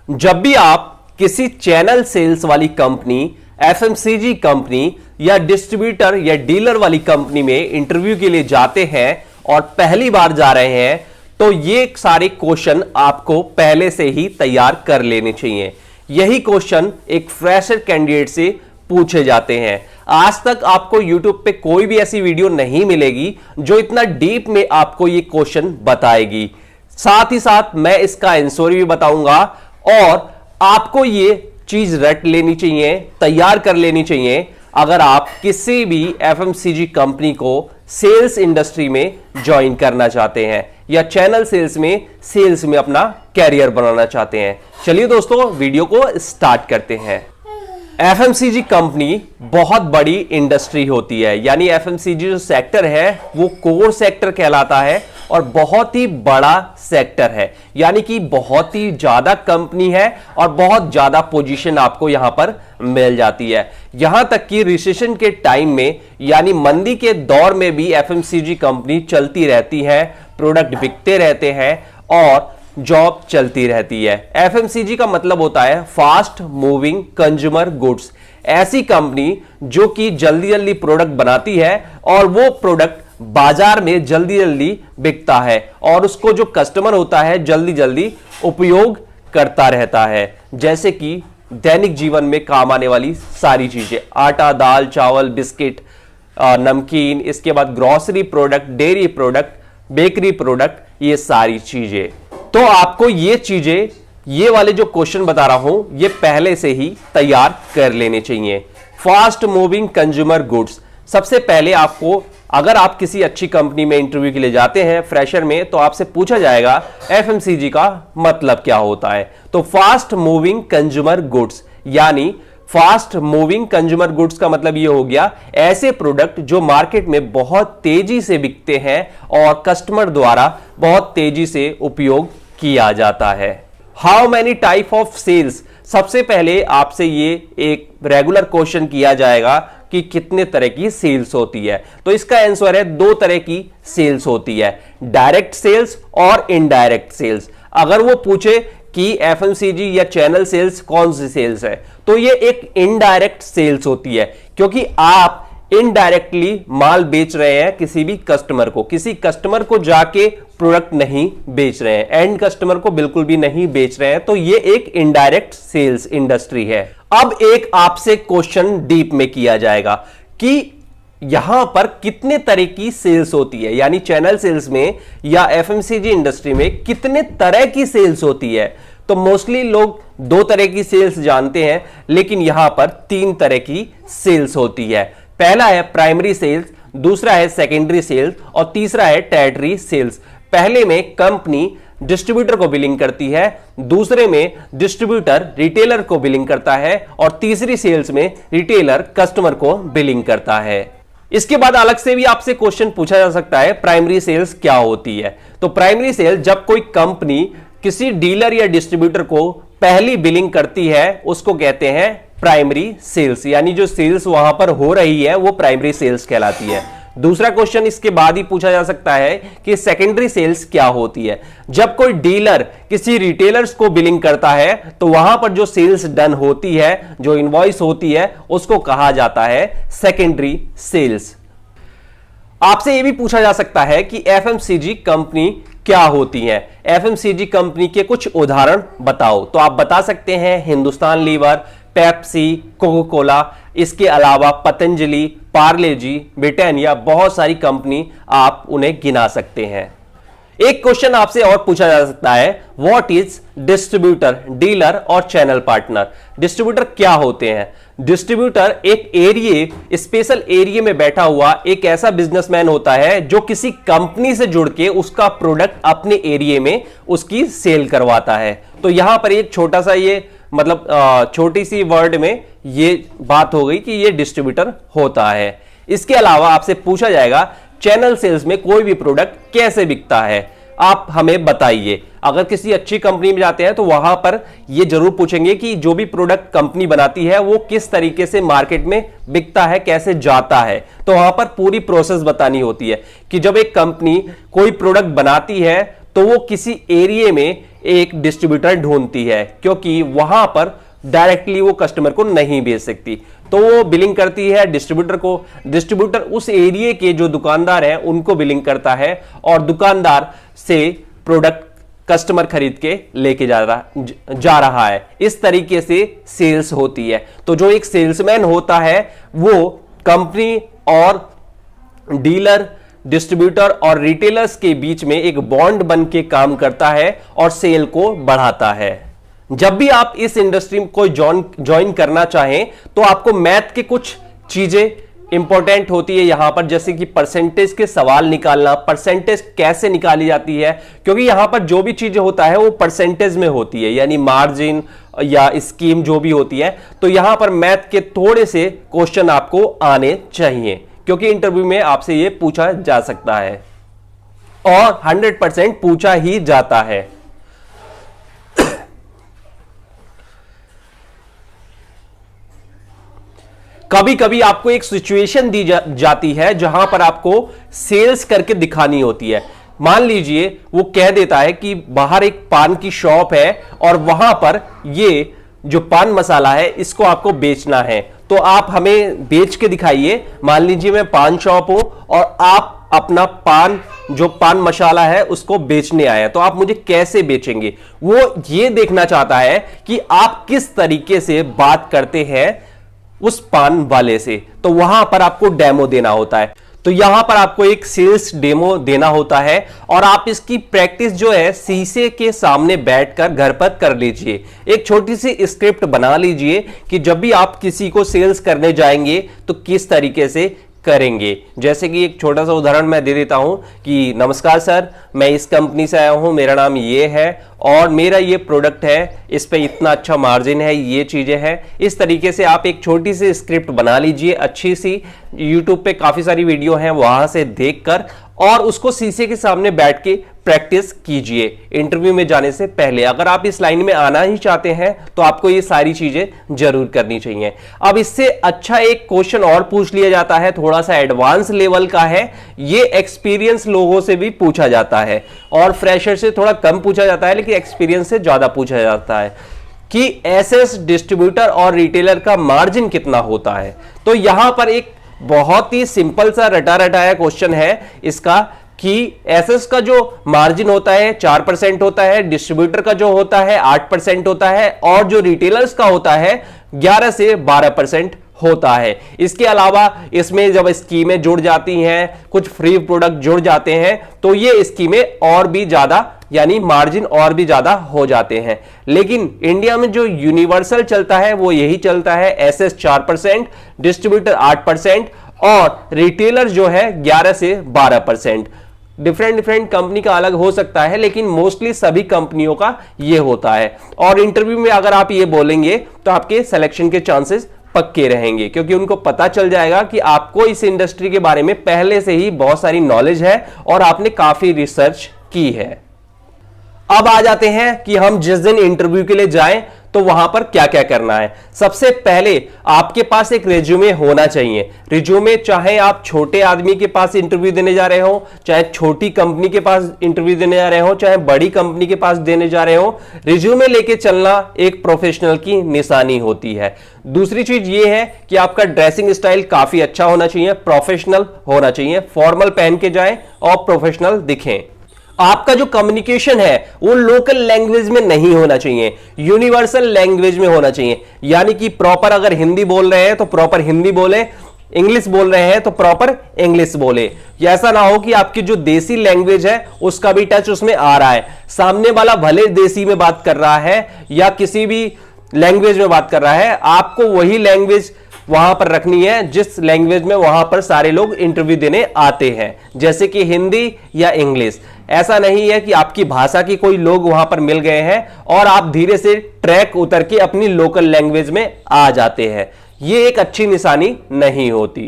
जब भी आप किसी चैनल सेल्स वाली कंपनी, एफएमसीजी कंपनी या डिस्ट्रीब्यूटर या डीलर वाली कंपनी में इंटरव्यू के लिए जाते हैं और पहली बार जा रहे हैं, तो ये सारे क्वेश्चन आपको पहले से ही तैयार कर लेने चाहिए। यही क्वेश्चन एक फ्रेशर कैंडिडेट से पूछे जाते हैं। आज तक आपको YouTube पे कोई भी ऐसी वीडियो नहीं मिलेगी जो इतना डीप में आपको ये क्वेश्चन बताएगी। साथ ही साथ मैं इसका आंसर भी बताऊंगा और आपको ये चीज रट लेनी चाहिए, तैयार कर लेनी चाहिए अगर आप किसी भी एफएमसीजी कंपनी को सेल्स इंडस्ट्री में ज्वाइन करना चाहते हैं या चैनल सेल्स में अपना कैरियर बनाना चाहते हैं। चलिए दोस्तों, वीडियो को स्टार्ट करते हैं। एफएमसीजी कंपनी बहुत बड़ी इंडस्ट्री होती है, यानी एफएमसीजी जो सेक्टर है वो कोर सेक्टर कहलाता है और बहुत ही बड़ा सेक्टर है, यानी कि बहुत ही ज्यादा कंपनी है और बहुत ज्यादा पोजीशन आपको यहां पर मिल जाती है। यहां तक कि रिसेशन के टाइम में, यानी मंदी के दौर में भी एफएमसीजी कंपनी चलती रहती है, प्रोडक्ट बिकते रहते हैं और जॉब चलती रहती है। एफएमसीजी का मतलब होता है फास्ट मूविंग कंज्यूमर गुड्स। ऐसी कंपनी जो कि जल्दी जल्दी प्रोडक्ट बनाती है और वो प्रोडक्ट बाजार में जल्दी जल्दी बिकता है और उसको जो कस्टमर होता है जल्दी जल्दी उपयोग करता रहता है। जैसे कि दैनिक जीवन में काम आने वाली सारी चीजें, आटा, दाल, चावल, बिस्किट, नमकीन, इसके बाद grocery product, dairy product, bakery product, ये सारी चीजें। तो आपको ये चीजें, ये वाले जो क्वेश्चन बता रहा हूं, ये पहले से ही तैयार कर लेने चाहिए। फास्ट मूविंग कंज्यूमर गुड्स, सबसे पहले आपको, अगर आप किसी अच्छी कंपनी में इंटरव्यू के लिए जाते हैं फ्रेशर में, तो आपसे पूछा जाएगा एफएमसीजी का मतलब क्या होता है। तो फास्ट मूविंग कंज्यूमर गुड्स, यानी फास्ट मूविंग कंज्यूमर गुड्स का मतलब यह हो गया ऐसे प्रोडक्ट जो मार्केट में बहुत तेजी से बिकते हैं और कस्टमर द्वारा बहुत तेजी से उपयोग किया जाता है। How many type of cells, सबसे पहले आपसे ये एक रेगुलर क्वेश्चन किया जाएगा कि कितने तरह की सेल्स होती है। तो इसका आंसर है दो तरह की सेल्स होती है, डायरेक्ट सेल्स और इनडायरेक्ट सेल्स। अगर वो पूछे कि एफएमसीजी या चैनल सेल्स कौन सी सेल्स है, तो ये एक इनडायरेक्ट सेल्स होती है, क्योंकि आप इनडायरेक्टली माल बेच रहे हैं किसी भी कस्टमर को, किसी कस्टमर को जाके प्रोडक्ट नहीं बेच रहे हैं, एंड कस्टमर को बिल्कुल भी नहीं बेच रहे हैं। तो ये एक इनडायरेक्ट सेल्स इंडस्ट्री है। अब एक आपसे क्वेश्चन डीप में किया जाएगा कि यहां पर कितने तरह की सेल्स होती है, यानी चैनल सेल्स में या एफएमसीजी इंडस्ट्री में कितने तरह की सेल्स होती है। तो मोस्टली लोग दो तरह की सेल्स जानते हैं, लेकिन यहां पर तीन तरह की सेल्स होती है। पहला है प्राइमरी सेल्स, दूसरा है सेकेंडरी सेल्स और तीसरा है टेरिटरी सेल्स। पहले में कंपनी डिस्ट्रीब्यूटर को बिलिंग करती है, दूसरे में डिस्ट्रीब्यूटर रिटेलर को बिलिंग करता है और तीसरी सेल्स में रिटेलर कस्टमर को बिलिंग करता है। इसके बाद अलग से भी आपसे क्वेश्चन पूछा जा सकता है प्राइमरी सेल्स क्या होती है। तो प्राइमरी सेल, जब कोई कंपनी किसी डीलर या डिस्ट्रीब्यूटर को पहली बिलिंग करती है, उसको कहते हैं प्राइमरी सेल्स, यानी जो सेल्स वहां पर हो रही है वो प्राइमरी सेल्स कहलाती है। दूसरा क्वेश्चन इसके बाद ही पूछा जा सकता है कि सेकेंडरी सेल्स क्या होती है। जब कोई डीलर किसी रिटेलर्स को बिलिंग करता है, तो वहां पर जो सेल्स डन होती है, जो इनवॉइस होती है, उसको कहा जाता है सेकेंडरी सेल्स। आपसे यह भी पूछा जा सकता है कि एफएमसीजी कंपनी क्या होती है, एफएमसीजी कंपनी के कुछ उदाहरण बताओ। तो आप बता सकते हैं Hindustan Lever, Pepsi, Coca Cola, इसके अलावा पतंजलि, पार्ले जी, ब्रिटानिया, बहुत सारी कंपनी आप उन्हें गिना सकते हैं। एक क्वेश्चन आपसे और पूछा जा सकता है, व्हाट इज डिस्ट्रीब्यूटर, डीलर और चैनल पार्टनर। डिस्ट्रीब्यूटर क्या होते हैं? डिस्ट्रीब्यूटर एक एरिया, स्पेशल एरिया में बैठा हुआ एक ऐसा बिजनेसमैन होता है जो किसी कंपनी से जुड़ के उसका प्रोडक्ट अपने एरिया में उसकी सेल करवाता है। तो यहां पर एक छोटा सा ये मतलब छोटी सी वर्ड में ये बात हो गई कि ये डिस्ट्रीब्यूटर होता है। इसके अलावा आपसे पूछा जाएगा चैनल सेल्स में कोई भी प्रोडक्ट कैसे बिकता है, आप हमें बताइए। अगर किसी अच्छी कंपनी में जाते हैं तो वहां पर ये जरूर पूछेंगे कि जो भी प्रोडक्ट कंपनी बनाती है वो किस तरीके से मार्केट में बिकता है, कैसे जाता है। तो वहां पर पूरी प्रोसेस बतानी होती है कि जब एक कंपनी कोई प्रोडक्ट बनाती है तो वो किसी एरिया में एक डिस्ट्रीब्यूटर ढूंढती है, क्योंकि वहां पर डायरेक्टली वो कस्टमर को नहीं बेच सकती, तो वो बिलिंग करती है डिस्ट्रीब्यूटर को। डिस्ट्रीब्यूटर उस एरिया के जो दुकानदार हैं उनको बिलिंग करता है और दुकानदार से प्रोडक्ट कस्टमर खरीद के लेके जा रहा है। इस तरीके से सेल्स होती है। तो जो एक सेल्समैन होता है वो कंपनी और डीलर, डिस्ट्रीब्यूटर और रिटेलर्स के बीच में एक बॉन्ड बन के काम करता है और सेल को बढ़ाता है। जब भी आप इस इंडस्ट्री को ज्वाइन करना चाहें तो आपको मैथ के कुछ चीजें इंपॉर्टेंट होती है यहां पर, जैसे कि परसेंटेज के सवाल निकालना, परसेंटेज कैसे निकाली जाती है, क्योंकि यहां पर जो भी चीजें होता है वो परसेंटेज में होती है, यानी मार्जिन या स्कीम जो भी होती है। तो यहां पर मैथ के थोड़े से क्वेश्चन आपको आने चाहिए, क्योंकि इंटरव्यू में आपसे ये पूछा जा सकता है और 100% पूछा ही जाता है। कभी कभी आपको एक सिचुएशन दी जाती है जहां पर आपको सेल्स करके दिखानी होती है। मान लीजिए वो कह देता है कि बाहर एक पान की शॉप है और वहां पर ये जो पान मसाला है इसको आपको बेचना है, तो आप हमें बेच के दिखाइए। मान लीजिए मैं पान शॉप हूं और आप अपना पान जो पान मसाला है उसको बेचने आए, तो आप मुझे कैसे बेचेंगे? वो ये देखना चाहता है कि आप किस तरीके से बात करते हैं उस पान वाले से, तो वहां पर आपको डेमो देना होता है। तो यहां पर आपको एक सेल्स डेमो देना होता है और आप इसकी प्रैक्टिस जो है शीशे के सामने बैठकर घर पर कर लीजिए। एक छोटी सी स्क्रिप्ट बना लीजिए कि जब भी आप किसी को सेल्स करने जाएंगे तो किस तरीके से करेंगे। जैसे कि एक छोटा सा उदाहरण मैं दे देता हूं कि नमस्कार सर, मैं इस कंपनी से आया हूं, मेरा नाम ये है और मेरा ये प्रोडक्ट है, इस पे इतना अच्छा मार्जिन है, ये चीजें हैं। इस तरीके से आप एक छोटी सी स्क्रिप्ट बना लीजिए अच्छी सी, यूट्यूब पे काफी सारी वीडियो हैं वहां से देखकर, और उसको शीशे के सामने बैठ के प्रैक्टिस कीजिए इंटरव्यू में जाने से पहले। अगर आप इस लाइन में आना ही चाहते हैं तो आपको ये सारी चीजें जरूर करनी चाहिए। अब इससे अच्छा एक क्वेश्चन और पूछ लिया जाता है, थोड़ा सा एडवांस लेवल का है, ये एक्सपीरियंस लोगों से भी पूछा जाता है और फ्रेशर से थोड़ा कम पूछा जाता है, लेकिन एक्सपीरियंस से ज्यादा पूछा जाता है कि एसएस डिस्ट्रीब्यूटर और रिटेलर का मार्जिन कितना होता है। तो यहां पर एक बहुत ही सिंपल सा रटा रटाया क्वेश्चन है इसका कि एसएस का जो मार्जिन होता है 4% होता है, डिस्ट्रीब्यूटर का जो होता है 8% होता है और जो रिटेलर्स का होता है 11 से 12% होता है। इसके अलावा इसमें जब स्कीमें जुड़ जाती हैं, कुछ फ्री प्रोडक्ट जुड़ जाते हैं, तो ये स्कीमें और भी ज्यादा यानी मार्जिन और भी ज्यादा हो जाते हैं। लेकिन इंडिया में जो यूनिवर्सल चलता है वो यही चलता है, एसएस 4%, डिस्ट्रीब्यूटर 8% और रिटेलर जो है 11 से 12%। डिफरेंट कंपनी का अलग हो सकता है, लेकिन मोस्टली सभी कंपनियों का ये होता है। और इंटरव्यू में अगर आप ये बोलेंगे तो आपके सिलेक्शन के चांसेस पक्के रहेंगे, क्योंकि उनको पता चल जाएगा कि आपको इस इंडस्ट्री के बारे में पहले से ही बहुत सारी नॉलेज है और आपने काफी रिसर्च की है। अब आ जाते हैं कि हम जिस दिन इंटरव्यू के लिए जाएं तो वहां पर क्या क्या करना है। सबसे पहले आपके पास एक रिज्यूमे होना चाहिए। रिज्यूमे चाहे आप छोटे आदमी के पास इंटरव्यू देने जा रहे हो, चाहे छोटी कंपनी के पास इंटरव्यू देने जा रहे हो, चाहे बड़ी कंपनी के पास देने जा रहे हो, रिज्यूमे लेके चलना एक प्रोफेशनल की निशानी होती है। दूसरी चीज ये है कि आपका ड्रेसिंग स्टाइल काफी अच्छा होना चाहिए, प्रोफेशनल होना चाहिए, फॉर्मल पहन के जाएं और प्रोफेशनल दिखें। आपका जो कम्युनिकेशन है वो लोकल लैंग्वेज में नहीं होना चाहिए, यूनिवर्सल लैंग्वेज में होना चाहिए। यानी कि प्रॉपर अगर हिंदी बोल रहे हैं तो प्रॉपर हिंदी बोले, इंग्लिश बोल रहे हैं तो प्रॉपर इंग्लिश बोले। ऐसा ना हो कि आपकी जो देसी लैंग्वेज है उसका भी टच उसमें आ रहा है, सामने वाला भले देसी में बात कर रहा है या किसी भी लैंग्वेज में बात कर रहा है, आपको वही लैंग्वेज वहां पर रखनी है जिस लैंग्वेज में वहां पर सारे लोग इंटरव्यू देने आते हैं, जैसे कि हिंदी या इंग्लिश। ऐसा नहीं है कि आपकी भाषा के कोई लोग वहां पर मिल गए हैं और आप धीरे से ट्रैक उतर के अपनी लोकल लैंग्वेज में आ जाते हैं, ये एक अच्छी निशानी नहीं होती।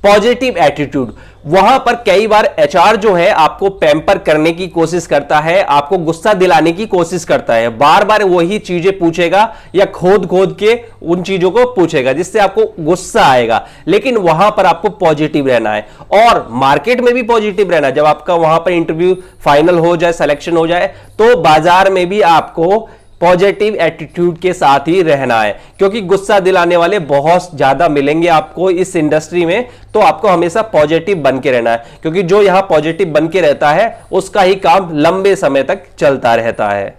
पॉजिटिव एटीट्यूड, वहां पर कई बार एचआर जो है आपको पैम्पर करने की कोशिश करता है, आपको गुस्सा दिलाने की कोशिश करता है, बार बार वही चीजें पूछेगा या खोद खोद के उन चीजों को पूछेगा जिससे आपको गुस्सा आएगा। लेकिन वहां पर आपको पॉजिटिव रहना है और मार्केट में भी पॉजिटिव रहना है। जब आपका वहां पर इंटरव्यू फाइनल हो जाए, सिलेक्शन हो जाए, तो बाजार में भी आपको पॉजिटिव एटीट्यूड के साथ ही रहना है, क्योंकि गुस्सा दिलाने वाले बहुत ज्यादा मिलेंगे आपको इस इंडस्ट्री में। तो आपको हमेशा पॉजिटिव बन के रहना है, क्योंकि जो यहां पॉजिटिव बन के रहता है उसका ही काम लंबे समय तक चलता रहता है।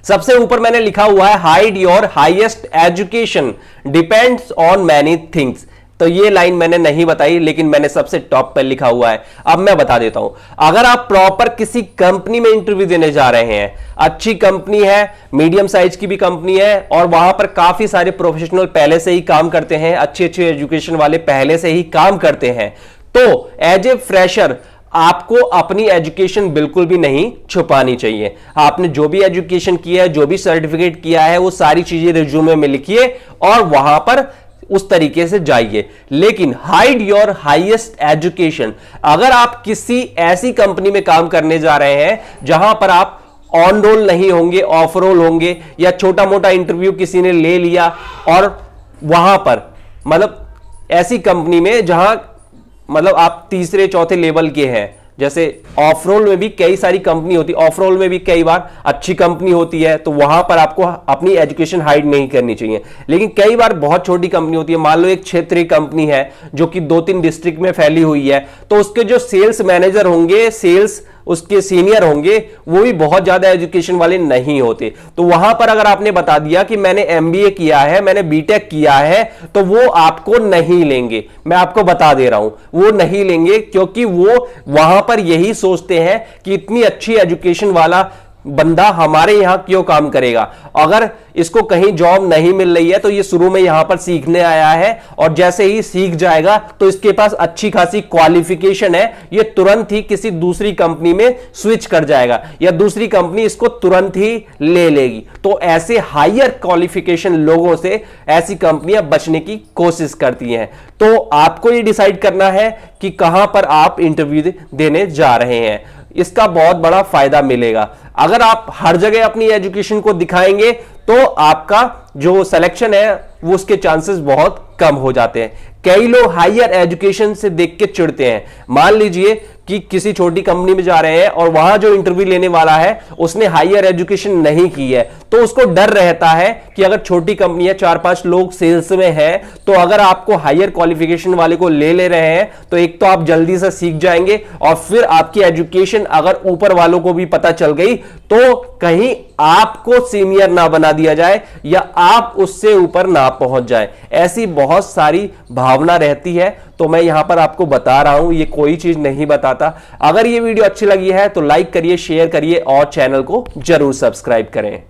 सबसे ऊपर मैंने लिखा हुआ है hide your highest education depends on many things. तो ये लाइन मैंने नहीं बताई, लेकिन मैंने सबसे टॉप पर लिखा हुआ है। अब मैं बता देता हूं, अगर आप प्रॉपर किसी कंपनी में इंटरव्यू देने जा रहे हैं, अच्छी कंपनी है, मीडियम साइज की भी कंपनी है और वहां पर काफी सारे प्रोफेशनल पहले से ही काम करते हैं, अच्छे अच्छे एजुकेशन वाले पहले से ही काम करते हैं, तो एज ए फ्रेशर आपको अपनी एजुकेशन बिल्कुल भी नहीं छुपानी चाहिए। आपने जो भी एजुकेशन किया है, जो भी सर्टिफिकेट किया है, वो सारी चीजें रिज्यूमे में लिखिए और वहां पर उस तरीके से जाइए। लेकिन हाइड योर हाईएस्ट एजुकेशन, अगर आप किसी ऐसी कंपनी में काम करने जा रहे हैं जहां पर आप ऑन रोल नहीं होंगे, ऑफ रोल होंगे, या छोटा मोटा इंटरव्यू किसी ने ले लिया और वहां पर मतलब ऐसी कंपनी में जहां मतलब आप तीसरे चौथे लेवल के हैं, जैसे ऑफ रोल में भी कई सारी कंपनी होती है, ऑफ रोल में भी कई बार अच्छी कंपनी होती है, तो वहां पर आपको अपनी एजुकेशन हाइड नहीं करनी चाहिए। लेकिन कई बार बहुत छोटी कंपनी होती है, मान लो एक क्षेत्रीय कंपनी है जो कि 2-3 डिस्ट्रिक्ट में फैली हुई है, तो उसके जो सेल्स मैनेजर होंगे, सेल्स उसके सीनियर होंगे, वो भी बहुत ज्यादा एजुकेशन वाले नहीं होते। तो वहां पर अगर आपने बता दिया कि मैंने एमबीए किया है, मैंने बीटेक किया है, तो वो आपको नहीं लेंगे। मैं आपको बता दे रहा हूं, वो नहीं लेंगे, क्योंकि वो वहां पर यही सोचते हैं कि इतनी अच्छी एजुकेशन वाला बंदा हमारे यहां क्यों काम करेगा। अगर इसको कहीं जॉब नहीं मिल रही है तो ये शुरू में यहां पर सीखने आया है, और जैसे ही सीख जाएगा तो इसके पास अच्छी खासी क्वालिफिकेशन है, ये तुरंत ही किसी दूसरी कंपनी में स्विच कर जाएगा या दूसरी कंपनी इसको तुरंत ही ले लेगी। तो ऐसे हायर क्वालिफिकेशन लोगों से ऐसी कंपनियां बचने की कोशिश करती हैं। तो आपको ये डिसाइड करना है कि कहां पर आप इंटरव्यू देने जा रहे हैं। इसका बहुत बड़ा फायदा मिलेगा। अगर आप हर जगह अपनी एजुकेशन को दिखाएंगे तो आपका जो सिलेक्शन है वो उसके चांसेस बहुत कम हो जाते हैं। कई लोग हायर एजुकेशन से देख के चिढ़ते हैं। मान लीजिए कि किसी छोटी कंपनी में जा रहे हैं और वहां जो इंटरव्यू लेने वाला है उसने हायर एजुकेशन नहीं की है, तो उसको डर रहता है कि अगर छोटी कंपनी है, 4-5 लोग सेल्स में हैं, तो अगर आपको हायर क्वालिफिकेशन वाले को ले रहे हैं तो एक तो आप जल्दी से सीख जाएंगे, और फिर आपकी एजुकेशन अगर ऊपर वालों को भी पता चल गई तो कहीं आपको सीनियर ना बना दिया जाए या आप उससे ऊपर ना पहुंच जाए। ऐसी बहुत सारी भावना रहती है, तो मैं यहां पर आपको बता रहा हूं, ये कोई चीज नहीं बताता। अगर ये वीडियो अच्छी लगी है तो लाइक करिए, शेयर करिए और चैनल को जरूर सब्सक्राइब करें।